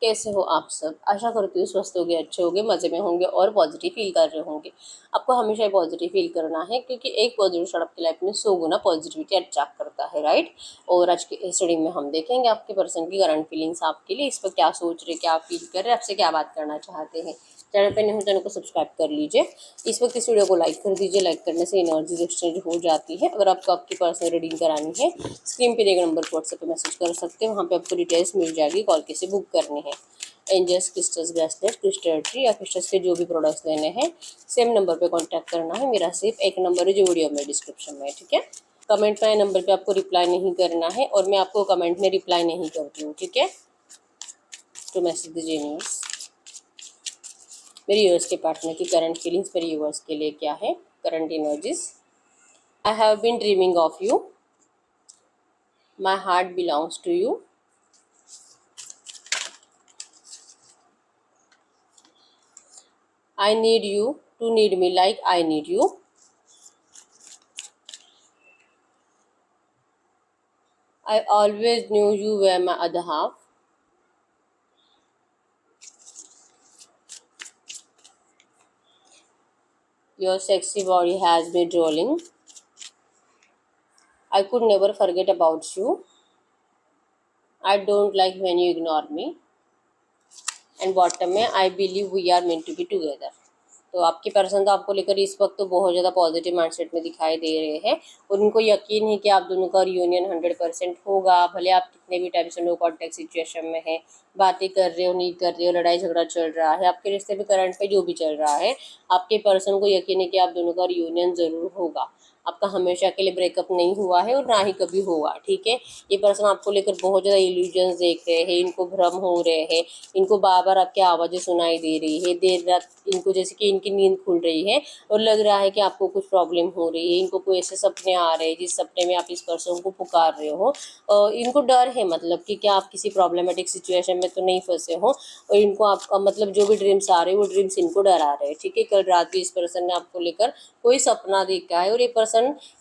कैसे हो आप सब? आशा करती हूँ स्वस्थ होंगे, अच्छे होंगे, मज़े में होंगे और पॉजिटिव फील कर रहे होंगे। आपको हमेशा ही पॉजिटिव फील करना है क्योंकि एक पॉजिटिव शॉट आपकी लाइफ में 100 गुना पॉजिटिविटी अट्रैक्ट करता है, राइट? और आज की इस रीडिंग में हम देखेंगे आपके पर्सन की करंट फीलिंग्स आपके लिए, इस पर क्या सोच रहे, क्या फील कर रहे, आपसे क्या बात करना चाहते हैं। चैनल पर नहीं हो चैनल को सब्सक्राइब कर लीजिए। इस वक्त इस वीडियो को लाइक कर दीजिए। लाइक करने से एनर्जीज एक्सचेंज हो जाती है। अगर आपको आपकी पर्सनल रीडिंग करानी है, स्क्रीन पे दिए गए नंबर पर व्हाट्सएप पे मैसेज कर सकते हैं। वहाँ पे आपको डिटेल्स मिल जाएगी, कॉल कैसे बुक करनी है। Angels, crystals, bracelet, crystal tree या क्रिस्टल्स के जो भी प्रोडक्ट्स लेने हैं, सेम नंबर पे कांटेक्ट करना है। मेरा सिर्फ एक नंबर है जो वीडियो में डिस्क्रिप्शन में है, ठीक है। कमेंट में नंबर पे आपको रिप्लाई नहीं करना है और मैं आपको कमेंट में रिप्लाई नहीं करती हूँ, ठीक है। तो मैसेज दीजिए न्यूज़। मेरे यूएस के पार्टनर की करंट फीलिंग्स मेरे यूएस के लिए क्या है, current energies. I have been dreaming of you, my heart belongs to you, I need you to need me like I need you. I always knew you were my other half. Your sexy body has me drooling. I could never forget about you. I don't like when you ignore me. And bottom में I believe we are meant to be together. तो आपकी person तो आपको लेकर इस वक्त तो बहुत ज़्यादा पॉजिटिव माइंडसेट में दिखाई दे रहे हैं और उनको यकीन है कि आप दोनों का रियूनियन 100% होगा। भले आप कितने भी टाइम से नो कॉन्टेक्ट सिचुएशन में हैं, बातें कर रहे हो, नहीं कर रहे हो, लड़ाई झगड़ा चल रहा है, आपके रिश्ते में करंट पे जो भी चल रहा है, आपके पर्सन को यकीन है कि आप दोनों का रियूनियन ज़रूर होगा। आपका हमेशा के लिए ब्रेकअप नहीं हुआ है और ना ही कभी होगा, ठीक है। ये पर्सन आपको लेकर बहुत ज़्यादा इल्यूजन्स देख रहे हैं, इनको भ्रम हो रहे हैं, इनको बार बार आपकी आवाज़ें सुनाई दे रही है, देर रात इनको जैसे कि इनकी नींद खुल रही है और लग रहा है कि आपको कुछ प्रॉब्लम हो रही है। इनको कोई ऐसे सपने आ रहे हैं जिस सपने में आप इस पर्सन को पुकार रहे हो। इनको डर है, मतलब कि क्या आप किसी प्रॉब्लमेटिक सिचुएशन में तो नहीं फंसे हो, और इनको आपका मतलब जो भी ड्रीम्स आ रहे हैं वो ड्रीम्स इनको डरा रहे हैं, ठीक है। कल रात भी इस पर्सन ने आपको लेकर कोई सपना देखा है और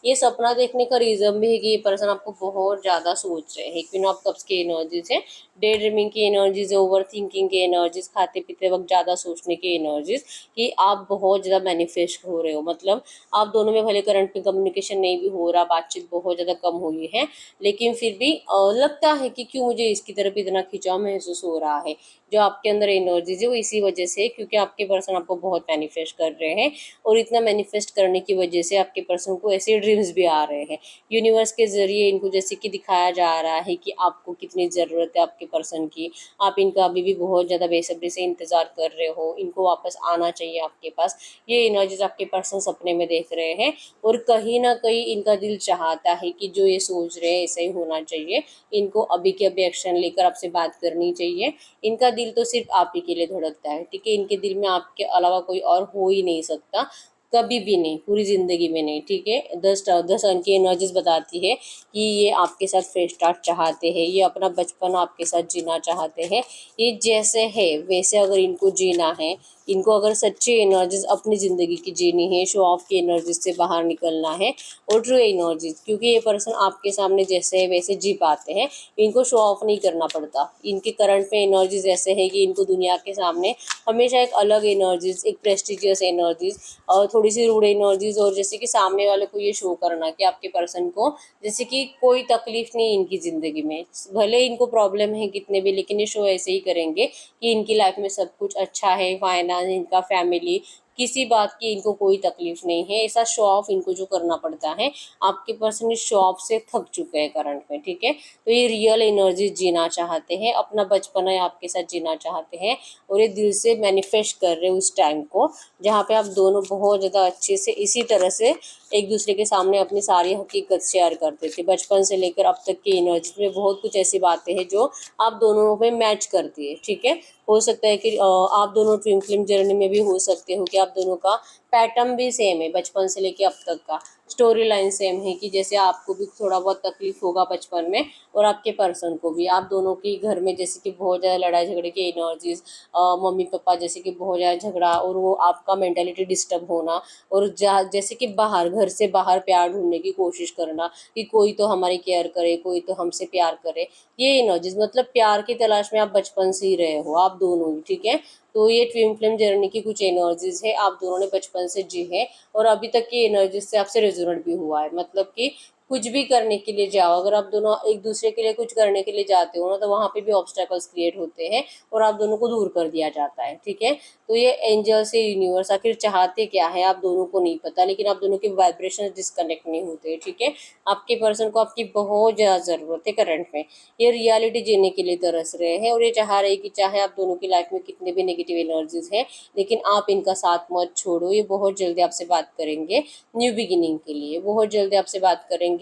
ये सपना देखने का रीज़न भी है कि ये पर्सन आपको बहुत ज़्यादा सोच रहे हैं। क्यों आप कब्ज़ की एनर्जीज है, डे ड्रीमिंग की एनर्जीज, ओवर थिंकिंग की एनर्जीज, खाते पीते वक्त ज़्यादा सोचने की एनर्जीज, कि आप बहुत ज़्यादा मैनिफेस्ट हो रहे हो। मतलब आप दोनों में भले करंट में कम्युनिकेशन नहीं भी हो रहा, बातचीत बहुत ज़्यादा कम हुई है, लेकिन फिर भी लगता है कि क्यों मुझे इसकी तरफ इतना खिंचाव महसूस हो रहा है। जो आपके अंदर एनर्जीज है वो इसी वजह से, क्योंकि आपके पर्सन आपको बहुत मैनिफेस्ट कर रहे हैं और इतना मैनिफेस्ट करने की वजह से आपके पर्सन को ऐसे ड्रीम्स भी आ रहे हैं। यूनिवर्स के ज़रिए इनको जैसे कि दिखाया जा रहा है कि आपको कितनी ज़रूरत है आपके पर्सन की। आप इनका अभी भी बहुत ज़्यादा बेसब्री से इंतज़ार कर रहे हो, इनको वापस आना चाहिए आपके पास। ये एनर्जीज आपके पर्सन सपने में देख रहे हैं और कहीं ना कहीं इनका दिल चाहता है कि जो ये सोच रहे हैं ऐसा ही होना चाहिए। इनको अभी के अभी एक्शन लेकर आपसे बात करनी चाहिए। इनका दिल तो सिर्फ आप ही के लिए धड़कता है, ठीक है। इनके दिल में आपके अलावा कोई और हो ही नहीं सकता, कभी भी नहीं, पूरी ज़िंदगी में नहीं, ठीक है। 10 अंक की एनर्जीज बताती है कि ये आपके साथ फ्रेश स्टार्ट चाहते हैं, ये अपना बचपन आपके साथ जीना चाहते हैं। ये जैसे है वैसे अगर इनको जीना है, इनको अगर सच्ची एनर्जीज अपनी ज़िंदगी की जीनी है, शो ऑफ की एनर्जीज से बाहर निकलना है और ट्रू एनर्जीज, क्योंकि ये पर्सन आपके सामने जैसे है वैसे जी पाते हैं, इनको शो ऑफ नहीं करना पड़ता। इनके करंट में एनर्जीज ऐसे है कि इनको दुनिया के सामने हमेशा एक अलग एनर्जीज, एक प्रेस्टिजियस एनर्जीज और थोड़ी सी रूड एनर्जीज, और जैसे कि सामने वाले को ये शो करना कि आपके पर्सन को जैसे कि कोई तकलीफ नहीं इनकी ज़िंदगी में, भले इनको प्रॉब्लम है कितने भी, लेकिन ये शो ऐसे ही करेंगे कि इनकी लाइफ में सब कुछ अच्छा है, फाइनेंस, इनका फैमिली, किसी बात की इनको कोई तकलीफ नहीं है। ऐसा शो ऑफ इनको जो करना पड़ता है, आपके पर्सन इस शो ऑफ से थक चुके हैं करंट में, ठीक है। तो ये रियल एनर्जी जीना चाहते हैं, अपना बचपन है आपके साथ जीना चाहते हैं और ये दिल से मैनिफेस्ट कर रहे हैं उस टाइम को जहाँ पे आप दोनों बहुत ज़्यादा अच्छे से इसी तरह से एक दूसरे के सामने अपनी सारी हकीकत शेयर करते थे। बचपन से लेकर अब तक की एनर्जी में बहुत कुछ ऐसी बातें हैं जो आप दोनों में मैच करती है, ठीक है। हो सकता है कि आप दोनों ट्विन फ्लेम जर्नी में भी हो सकते हो कि आप दोनों का पैटर्न भी सेम है बचपन से लेके अब तक का, स्टोरी लाइन सेम है कि जैसे आपको भी थोड़ा बहुत तकलीफ होगा बचपन में और आपके पर्सन को भी, आप दोनों की घर में जैसे कि बहुत ज़्यादा लड़ाई झगड़े की एनर्जीज, मम्मी पापा जैसे कि बहुत ज़्यादा झगड़ा, और वो आपका मेंटालिटी डिस्टर्ब होना, और जैसे कि बाहर, घर से बाहर प्यार ढूंढने की कोशिश करना कि कोई तो हमारी केयर करे, कोई तो हमसे प्यार करे, ये एनर्जीज, मतलब प्यार की तलाश में आप बचपन से ही रहे हो आप दोनों ही, ठीक है। तो ये ट्विन फ्लेम जर्नी की कुछ एनर्जीज है, आप दोनों ने बचपन से जी है और अभी तक की एनर्जीज से आपसे रेजोनेट भी हुआ है। मतलब कि कुछ भी करने के लिए जाओ, अगर आप दोनों एक दूसरे के लिए कुछ करने के लिए जाते हो ना, तो वहाँ पे भी ऑब्स्टेकल्स क्रिएट होते हैं और आप दोनों को दूर कर दिया जाता है, ठीक है। तो ये एंजल से यूनिवर्स आखिर चाहते क्या है आप दोनों को नहीं पता, लेकिन आप दोनों के वाइब्रेशन डिस्कनेक्ट नहीं होते, ठीक है। आपके पर्सन को आपकी बहुत ज़्यादा ज़रूरत है करंट में, ये रियलिटी जीने के लिए तरस रहे हैं और ये चाह रहे हैं कि चाहे आप दोनों की लाइफ में कितने भी नेगेटिव एनर्जीज हैं, लेकिन आप इनका साथ मत छोड़ो। ये बहुत जल्दी आपसे बात करेंगे न्यू बिगिनिंग के लिए, बहुत जल्दी आपसे बात करेंगे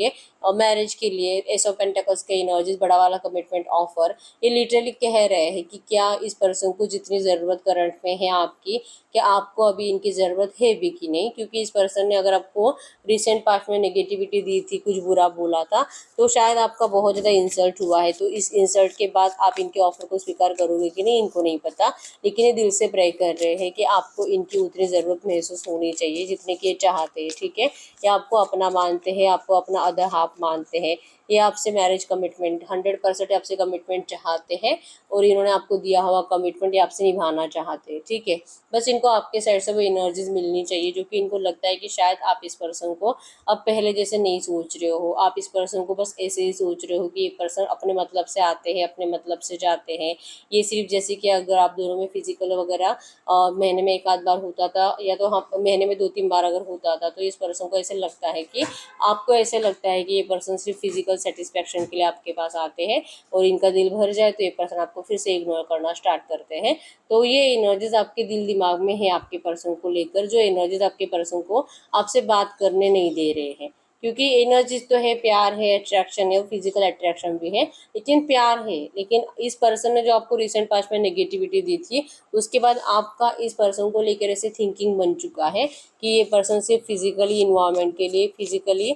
और मैरिज के लिए। एस ऑफ पेंटाकल्स के एनर्जीज, बड़ा वाला कमिटमेंट ऑफर, ये लिटरली कह रहे हैं कि क्या इस पर्सन को जितनी ज़रूरत करंट में है आपकी, क्या आपको अभी इनकी ज़रूरत है भी कि नहीं। क्योंकि इस पर्सन ने अगर आपको रिसेंट पास्ट में नेगेटिविटी दी थी, कुछ बुरा बोला था, तो शायद आपका बहुत ज़्यादा इंसल्ट हुआ है। तो इस इंसल्ट के बाद आप इनके ऑफर को स्वीकार करोगे कि नहीं, इनको नहीं पता, लेकिन ये दिल से प्रे कर रहे हैं कि आपको इनकी उतनी ज़रूरत महसूस होनी चाहिए जितने कि ये चाहते हैं, ठीक है। ये आपको अपना मानते हैं, आपको अपना अदर हाफ मानते हैं, ये आपसे मैरिज कमिटमेंट 100% आपसे कमिटमेंट चाहते हैं और इन्होंने आपको दिया हुआ कमिटमेंट ये आपसे निभाना चाहते हैं, ठीक है। बस इनको आपके साइड से वो एनर्जीज मिलनी चाहिए जो कि इनको लगता है कि शायद आप इस पर्सन को अब पहले जैसे नहीं सोच रहे हो, आप इस पर्सन को बस ऐसे ही सोच रहे हो कि ये पर्सन अपने मतलब से आते हैं, अपने मतलब से जाते हैं। ये सिर्फ जैसे कि अगर आप दोनों में फिजिकल वगैरह महीने में एक आध बार होता था, या तो हम महीने में 2-3 बार अगर होता था, तो इस पर्सन को ऐसे लगता है कि आपको ऐसे लगता है कि ये पर्सन सिर्फ फिजिकल सेटिस्फेक्शन के लिए आपके पास आते हैं और इनका दिल भर जाए तो ये पर्सन आपको फिर से इग्नोर करना स्टार्ट करते हैं। तो ये एनर्जीज आपके दिल दिमाग में है आपके पर्सन को लेकर, जो एनर्जीज आपके पर्सन को आपसे बात करने नहीं दे रहे हैं। क्योंकि एनर्जीज तो है, प्यार है, अट्रैक्शन है, फिजिकल अट्रैक्शन भी है, लेकिन प्यार है। लेकिन इस पर्सन ने जो आपको रिसेंट पास्ट में नेगेटिविटी दी थी, उसके बाद आपका इस पर्सन को लेकर ऐसे थिंकिंग बन चुका है कि ये पर्सन सिर्फ फिजिकली इन्वायरमेंट के लिए, फिजिकली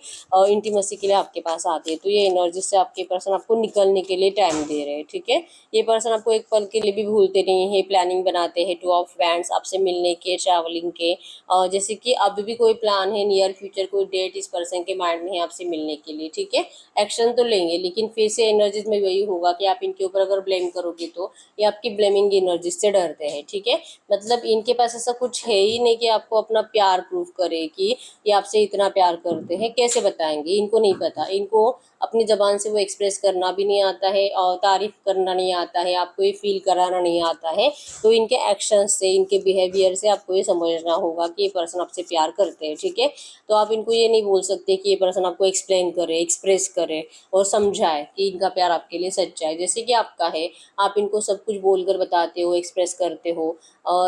इंटीमेसी के लिए आपके पास आते हैं। तो ये एनर्जी से आपके पर्सन आपको निकलने के लिए टाइम दे रहे हैं, ठीक है। ये पर्सन आपको एक पल के लिए भी भूलते नहीं है, प्लानिंग बनाते हैं 2 ऑफ वैंड्स आपसे मिलने के, ट्रैवलिंग के, जैसे कि अभी भी कोई प्लान है, नियर फ्यूचर कोई डेट इस पर्सन के माइंड में है आपसे मिलने के लिए, ठीक है। एक्शन तो लेंगे, लेकिन फिर से एनर्जीज में वही होगा कि आप इनके ऊपर अगर ब्लेम करोगे तो ये आपकी ब्लेमिंग एनर्जीज से डरते हैं, ठीक है। मतलब इनके पास ऐसा कुछ है ही नहीं कि आपको अपना प्यार प्रूव करे कि ये आपसे इतना प्यार करते हैं। कैसे बताएंगे, इनको नहीं पता, इनको अपनी ज़बान से वो एक्सप्रेस करना भी नहीं आता है और तारीफ़ करना नहीं आता है, आपको ये फील कराना नहीं आता है। तो इनके एक्शन से, इनके बिहेवियर से आपको ये समझना होगा कि ये पर्सन आपसे प्यार करते हैं, ठीक है। तो आप इनको ये नहीं बोल सकते कि ये पर्सन आपको एक्सप्लेन करे, एक्सप्रेस करे और समझाए कि इनका प्यार आपके लिए सच्चा है, जैसे कि आपका है। आप इनको सब कुछ बोलकर बताते हो, एक्सप्रेस करते हो।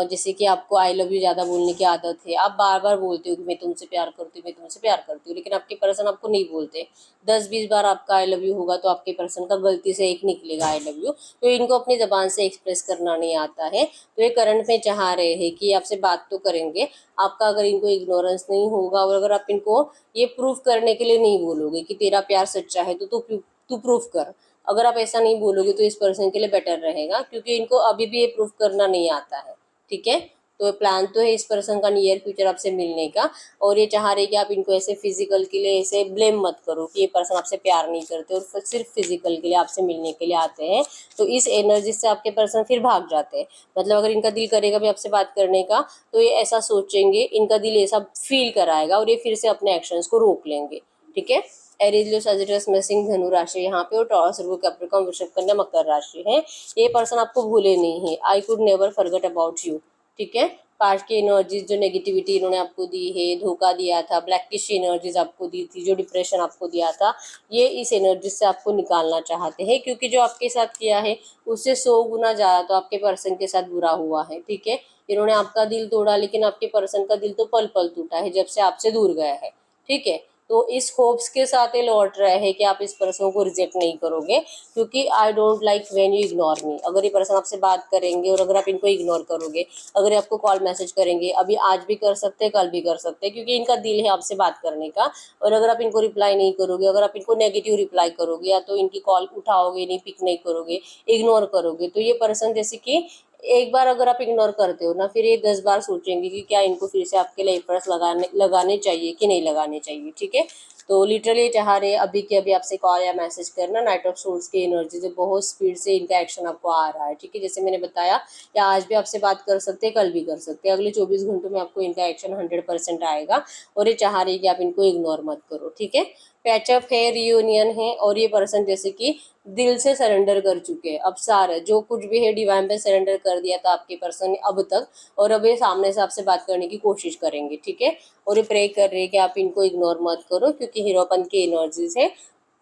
जैसे कि आपको आई लव यू ज़्यादा बोलने की आदत है, आप बार बार बोलते हो कि मैं तुमसे प्यार करती हूँ, मैं तुमसे प्यार करती हूँ, लेकिन आपके पर्सन आपको नहीं बोलते। 10-20 बार आपका आई लव यू होगा तो आपके पर्सन का गलती से एक निकलेगा आई लव यू। तो इनको अपनी ज़बान से एक्सप्रेस करना नहीं आता है। तो ये करंट में चाह रहे हैं कि आपसे बात तो करेंगे, आपका अगर इनको इग्नोरेंस नहीं होगा और अगर आप इनको ये प्रूफ करने के लिए नहीं बोलोगे कि तेरा प्यार सच्चा है तो तू प्रूफ कर, अगर आप ऐसा नहीं बोलोगे तो इस पर्सन के लिए बेटर रहेगा, क्योंकि इनको अभी भी ये प्रूफ करना नहीं आता है, ठीक है। तो प्लान तो है इस पर्सन का नियर फ्यूचर आपसे मिलने का, और ये चाह रहे कि आप इनको ऐसे फिजिकल के लिए ऐसे ब्लेम मत करो कि ये पर्सन आपसे प्यार नहीं करते और सिर्फ फिजिकल के लिए आपसे मिलने के लिए आते हैं। तो इस एनर्जी से आपके पर्सन फिर भाग जाते हैं। मतलब अगर इनका दिल करेगा भी आपसे बात करने का, तो ये ऐसा सोचेंगे, इनका दिल ऐसा फील कराएगा और ये फिर से अपने एक्शंस को रोक लेंगे, ठीक है। एरीज, लियो, सजिटस, मेषिंग, धनु राशि यहाँ पे, और टॉरस, वर्गो, कैप्रिकॉर्न, वृषभ, कन्या, मकर राशि है। ये पर्सन आपको भूले नहीं है, I could never forget about you, ठीक है। पास्ट की एनर्जीज, जो नेगेटिविटी इन्होंने आपको दी है, धोखा दिया था, ब्लैकिश एनर्जीज आपको दी थी, जो डिप्रेशन आपको दिया था, ये इस एनर्जी से आपको निकालना चाहते हैं। क्योंकि जो आपके साथ किया है उससे 100 गुना ज़्यादा तो आपके पर्सन के साथ बुरा हुआ है, ठीक है। इन्होंने आपका दिल तोड़ा, लेकिन आपके पर्सन का दिल तो पल पल टूटा है जब से आपसे दूर गया है, ठीक है। तो इस होप्स के साथ ये लौट रहे हैं कि आप इस पर्सन को रिजेक्ट नहीं करोगे, क्योंकि I don't like when you ignore me. अगर ये पर्सन आपसे बात करेंगे और अगर आप इनको इग्नोर करोगे, अगर आपको कॉल मैसेज करेंगे, अभी आज भी कर सकते हैं, कल भी कर सकते हैं, क्योंकि इनका दिल है आपसे बात करने का, और अगर आप इनको रिप्लाई नहीं करोगे, अगर आप इनको नेगेटिव रिप्लाई करोगे, या तो इनकी कॉल उठाओगे नहीं, पिक नहीं करोगे, इग्नोर करोगे, तो ये पर्सन जैसे कि एक बार अगर आप इग्नोर करते हो ना, फिर ये 10 बार सोचेंगे कि क्या इनको फिर से आपके लिए एफर्ट्स लगाने चाहिए कि नहीं लगाने चाहिए। ठीक है, तो लिटरली चाह रहे अभी के अभी आपसे कॉल या मैसेज करना। नाइट ऑफ सोर्स की एनर्जी से बहुत स्पीड से इनका एक्शन आपको आ रहा है। ठीक है, जैसे मैंने बताया, या आज भी आपसे बात कर सकते हैं, कल भी कर सकते हैं, अगले 24 घंटों में आपको इनका एक्शन 100% आएगा, और ये चाह रही है कि आप इनको इग्नोर मत करो। ठीक है, पैचअप है, रियूनियन है, और ये पर्सन जैसे कि दिल से सरेंडर कर चुके हैं। अब सारा जो कुछ भी है डिवाइन पे सरेंडर कर दिया था आपके पर्सन ने अब तक, और अब ये सामने से आपसे बात करने की कोशिश करेंगे। ठीक है, और ये प्रे कर रहे हैं कि आप इनको इग्नोर मत करो, क्योंकि हीरोपन की एनर्जीज है,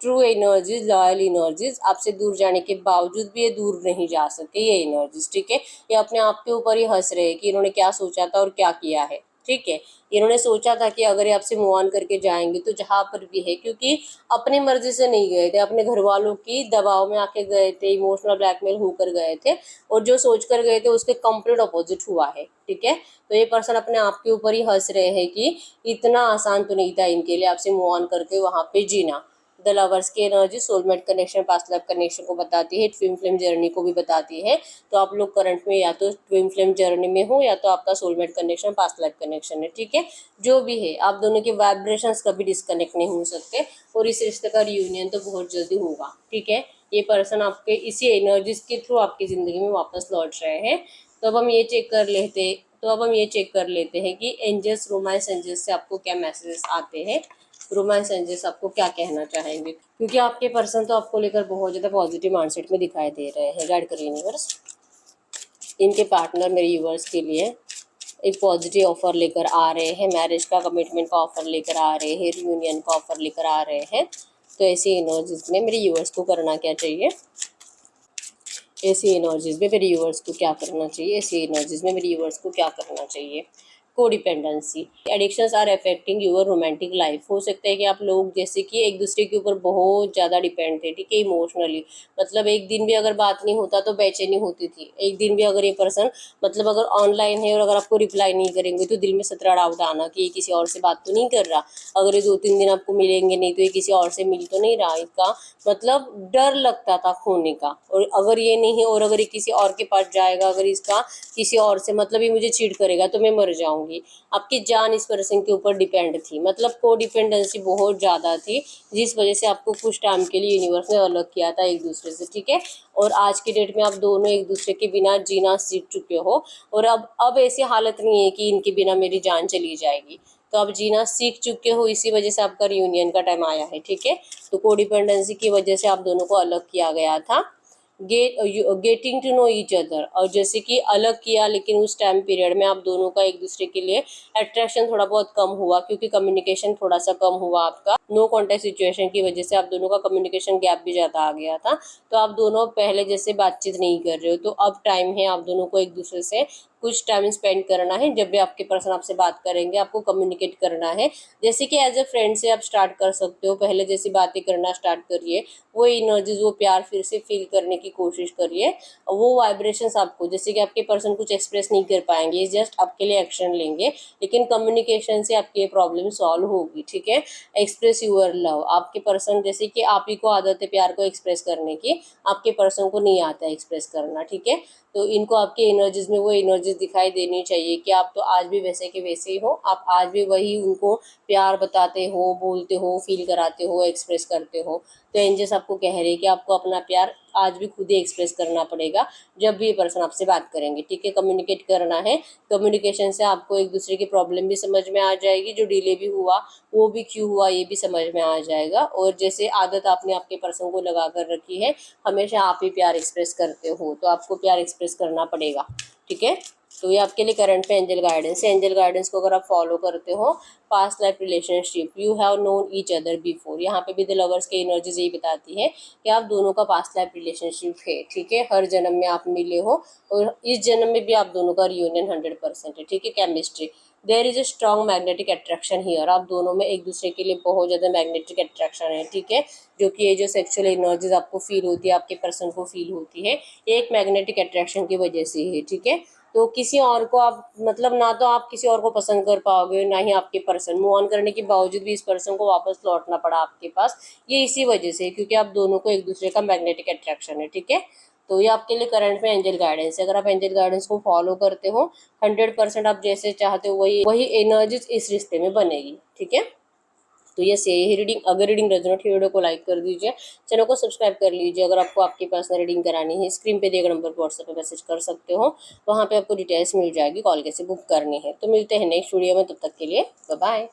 ट्रू एनर्जीज, लॉयल एनर्जीज, आपसे दूर जाने के बावजूद भी ये दूर नहीं जा सके ये एनर्जीज। ठीक है, ये अपने आप के ऊपर ही हंस रहे हैं कि इन्होंने क्या सोचा था और क्या किया है। ठीक है, इन्होंने सोचा था कि अगर ये आपसे मूव ऑन करके जाएंगे तो जहाँ पर भी है, क्योंकि अपनी मर्जी से नहीं गए थे, अपने घर वालों की दबाव में आके गए थे, इमोशनल ब्लैकमेल होकर गए थे, और जो सोच कर गए थे उसके कंप्लीट अपोजिट हुआ है। ठीक है, तो ये पर्सन अपने आप के ऊपर ही हंस रहे हैं कि इतना आसान तो नहीं था इनके लिए आपसे मूव ऑन करके वहाँ पे जीना। द लवर्स की energy soulmate connection, past life connection को बताती है, ट्विन फ्लेम जर्नी को भी बताती है। तो आप लोग करंट में या तो ट्विन फ्लेम जर्नी में हो, या तो आपका soulmate connection, past life connection है। ठीक है, जो भी है, आप दोनों के वाइब्रेशंस कभी डिस्कनेक्ट नहीं हो सकते, और इस रिश्ते का रियूनियन तो बहुत जल्दी होगा। ठीक है, ये पर्सन आपके इसी एनर्जीज के थ्रू आपकी ज़िंदगी में वापस लौट रहे हैं। तो अब हम ये चेक कर लेते हैं कि एंजल्स, रोमांस एंजल्स से आपको क्या मैसेजेस आते हैं। रोमांस एंजल्स आपको क्या कहना चाहेंगे, क्योंकि आपके पर्सन तो आपको लेकर बहुत ज़्यादा पॉजिटिव माइंडसेट में दिखाई दे रहे हैं। गाइड करिए यूनिवर्स, इनके पार्टनर मेरे यूनिवर्स के लिए एक पॉजिटिव ऑफर लेकर आ रहे हैं, मैरिज का, कमिटमेंट का ऑफर लेकर आ रहे हैं, रियूनियन का ऑफर लेकर आ रहे हैं। तो ऐसी एनर्जीज में मेरे यूवर्स को करना क्या चाहिए, ऐसी एनर्जीज में मेरे यूवर्स को क्या करना चाहिए, ऐसी एनर्जीज में मेरे यूवर्स को क्या करना चाहिए। Codependency, addictions are affecting your romantic life. हो सकता है कि आप लोग जैसे कि एक दूसरे के ऊपर बहुत ज़्यादा डिपेंड थे। ठीक है, इमोशनली, मतलब एक दिन भी अगर बात नहीं होता तो बेचैनी होती थी। एक दिन भी अगर ये पर्सन, मतलब अगर ऑनलाइन है और अगर आपको रिप्लाई नहीं करेंगे तो दिल में 17 डाउट आना कि ये किसी और से बात तो नहीं कर रहा, अगर ये 2-3 दिन आपको मिलेंगे नहीं तो ये किसी और से मिल तो नहीं रहा। इसका मतलब डर लगता था खोने का, और अगर ये नहीं है और अगर ये किसी और के पास जाएगा, अगर इसका किसी और से मतलब ये मुझे चीट करेगा तो मैं मर जाऊंगी। आपकी जान इस पर्सन के ऊपर डिपेंड थी, मतलब को डिपेंडेंसी बहुत ज़्यादा थी, जिस वजह से आपको कुछ टाइम के लिए यूनिवर्स ने अलग किया था एक दूसरे से। ठीक है, और आज की डेट में आप दोनों एक दूसरे के बिना जीना सीख चुके हो, और अब ऐसी हालत नहीं है कि इनके बिना मेरी जान चली जाएगी, तो आप जीना सीख चुके हो, इसी वजह से आपका रियूनियन का टाइम आया है। ठीक है, तो कोडिपेंडेंसी की वजह से आप दोनों को अलग किया गया था। Getting to know each other, और जैसे कि अलग किया, लेकिन उस टाइम पीरियड में आप दोनों का एक दूसरे के लिए अट्रैक्शन थोड़ा बहुत कम हुआ, क्योंकि कम्युनिकेशन थोड़ा सा कम हुआ आपका। नो कॉन्टेक्ट सिचुएशन की वजह से आप दोनों का कम्युनिकेशन गैप भी ज़्यादा आ गया था। तो आप दोनों पहले जैसे बातचीत नहीं कर रहे हो, तो अब टाइम है आप दोनों को एक दूसरे से कुछ टाइम स्पेंड करना है। जब भी आपके पर्सन आपसे बात करेंगे, आपको कम्युनिकेट करना है, जैसे कि एज ए फ्रेंड से आप स्टार्ट कर सकते हो, पहले जैसी बातें करना स्टार्ट करिए, वो एनर्जीज, वो प्यार फिर से फील करने की कोशिश करिए। वो वाइब्रेशंस आपको, जैसे कि आपके पर्सन कुछ एक्सप्रेस नहीं कर पाएंगे, जस्ट आपके लिए एक्शन लेंगे, लेकिन कम्युनिकेशन से आपकी ये प्रॉब्लम सॉल्व होगी। ठीक है, एक्सप्रेस यूअर लव, आपके पर्सन, जैसे कि आप ही को आदत है प्यार को एक्सप्रेस करने की, आपके पर्सन को नहीं आता है एक्सप्रेस करना। ठीक है, तो इनको आपकी एनर्जीज में वो एनर्जीज दिखाई देनी चाहिए कि आप तो आज भी वैसे के वैसे ही हो, आप आज भी वही उनको प्यार बताते हो, बोलते हो, फील कराते हो, एक्सप्रेस करते हो। तो एंजल्स आपको कह रहे हैं कि आपको अपना प्यार आज भी खुद ही एक्सप्रेस करना पड़ेगा जब भी ये पर्सन आपसे बात करेंगे। ठीक है, कम्युनिकेट करना है, कम्युनिकेशन से आपको एक दूसरे की प्रॉब्लम भी समझ में आ जाएगी, जो डिले भी हुआ वो भी क्यों हुआ ये भी समझ में आ जाएगा। और जैसे आदत आपने आपके पर्सन को लगा कर रखी है, हमेशा आप ही प्यार एक्सप्रेस करते हो, तो आपको प्यार एक्सप्रेस करना पड़ेगा। ठीक है, तो ये आपके लिए करंट में एंजल गाइडेंस है। एंजल गाइडेंस को अगर आप फॉलो करते हो, past life relationship, you have known each other before, यहाँ पे भी द लवर्स की एनर्जीज यही बताती है कि आप दोनों का पास्ट लाइफ रिलेशनशिप है। ठीक है, हर जन्म में आप मिले हो, और इस जन्म में भी आप दोनों का रियूनियन 100% है। ठीक है, chemistry, there is a strong magnetic attraction here, आप दोनों में एक दूसरे के लिए बहुत ज़्यादा मैग्नेटिक अट्रैक्शन है, ठीक है। जो कि ये जो सेक्सुअल एनर्जीज आपको फील होती है, आपके पर्सन को फील होती है, एक मैग्नेटिक अट्रैक्शन की वजह से है, ठीक है। तो किसी और को आप मतलब ना तो आप किसी और को पसंद कर पाओगे, ना ही आपके पर्सन, मूव ऑन करने के बावजूद भी इस पर्सन को वापस लौटना पड़ा आपके पास, ये इसी वजह से, क्योंकि आप दोनों को एक दूसरे का मैग्नेटिक अट्रैक्शन है, ठीक है। तो ये आपके लिए करंट में एंजल गाइडेंस है। अगर आप एंजल गाइडेंस को फॉलो करते हो 100% आप जैसे चाहते हो वही वही एनर्जीज इस रिश्ते में बनेगी, ठीक है। तो ये से ही रीडिंग, अगर रीडिंग रेजोनेट हुई वीडियो को लाइक कर दीजिए, चैनल को सब्सक्राइब कर लीजिए। अगर आपको आपकी पर्सनल रीडिंग करानी है, स्क्रीन पे दिए गए नंबर पर व्हाट्सएप पे मैसेज कर सकते हो, वहाँ पे आपको डिटेल्स मिल जाएगी, कॉल कैसे बुक करनी है। तो मिलते हैं नेक्स्ट वीडियो में, तब तक के लिए बाय बाय।